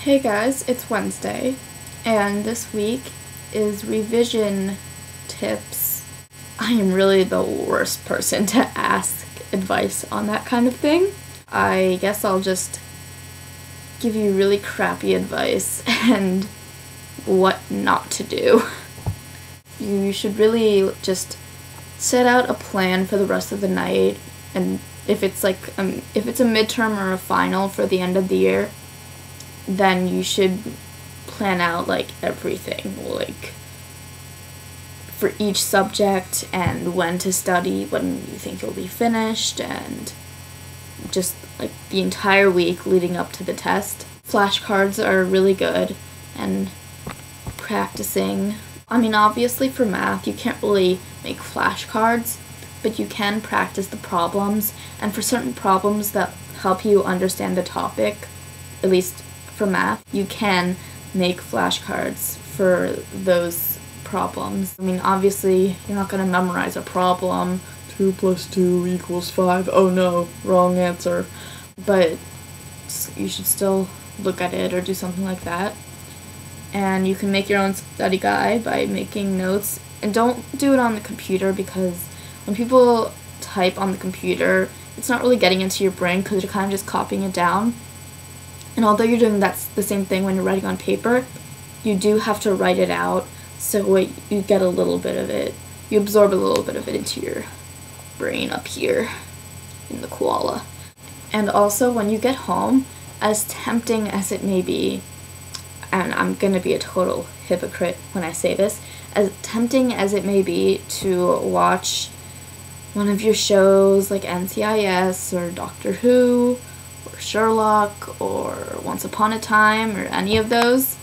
Hey guys, it's Wednesday, and this week is revision tips. I am really the worst person to ask advice on that kind of thing. I guess I'll just give you really crappy advice and what not to do. You should really just set out a plan for the rest of the night, and if it's a midterm or a final for the end of the year, then you should plan out everything, for each subject and when to study, when you think you'll be finished, and just the entire week leading up to the test. Flashcards are really good, and practicing. I mean, obviously for math you can't really make flashcards, but you can practice the problems, and for certain problems that help you understand the topic, at least for math, you can make flashcards for those problems. I mean, obviously you're not going to memorize a problem, 2 + 2 = 5, oh no, wrong answer, but you should still look at it or do something like that. And you can make your own study guide by making notes, and don't do it on the computer, because when people type on the computer, it's not really getting into your brain because you're kind of just copying it down. And although you're doing the same thing when you're writing on paper, you do have to write it out, so you get a little bit of it, you absorb a little bit of it into your brain up here in the koala. And also, when you get home, as tempting as it may be, and I'm gonna be a total hypocrite when I say this, as tempting as it may be to watch one of your shows like NCIS or Doctor Who or Sherlock or Once Upon a Time or any of those,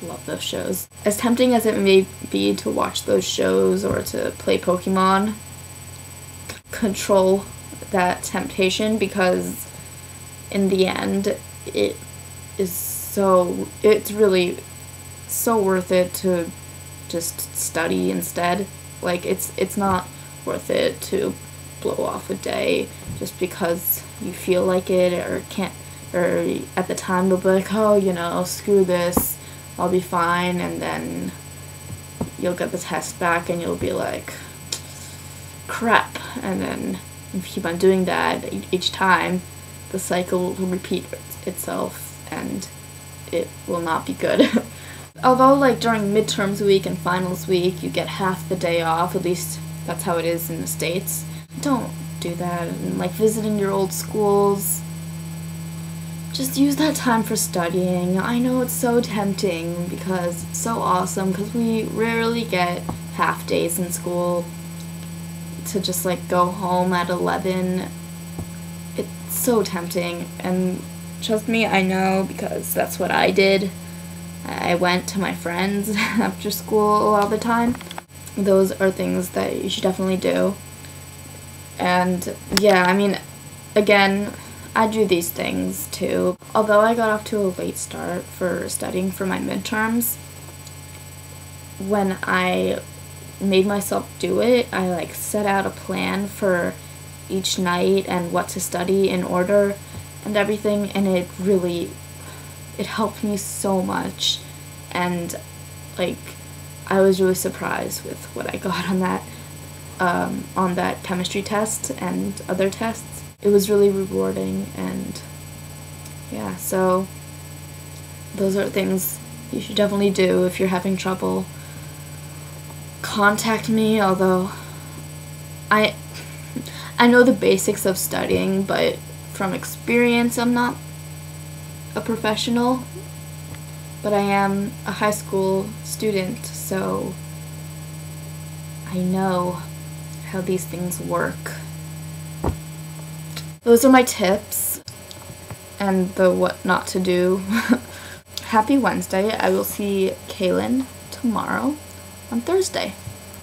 love those shows. As tempting as it may be to watch those shows or to play Pokemon, control that temptation, because in the end it's really so worth it to just study instead. It's not worth it to blow off a day just because you feel like it or can't, or at the time you'll be like, oh, screw this, I'll be fine, and then you'll get the test back and you'll be like, crap, and then if you keep on doing that each time, the cycle will repeat itself and it will not be good. Although during midterms week and finals week you get half the day off, at least that's how it is in the States, don't do that. And visiting your old schools, just use that time for studying. I know it's so tempting because it's so awesome, because we rarely get half days in school, to just go home at 11. It's so tempting, and trust me, I know, because that's what I did. I went to my friends after school all the time. Those are things that you should definitely do. And yeah, I mean, again, I do these things too. Although I got off to a late start for studying for my midterms, when I made myself do it, I set out a plan for each night and what to study in order and everything, and it helped me so much. And I was really surprised with what I got on that chemistry test and other tests. It was really rewarding, and yeah, so those are things you should definitely do if you're having trouble. Contact me, although I know the basics of studying, but from experience I'm not a professional, but I am a high school student, so I know how these things work. Those are my tips and the what not to do. Happy Wednesday. I will see Kaylin tomorrow on Thursday.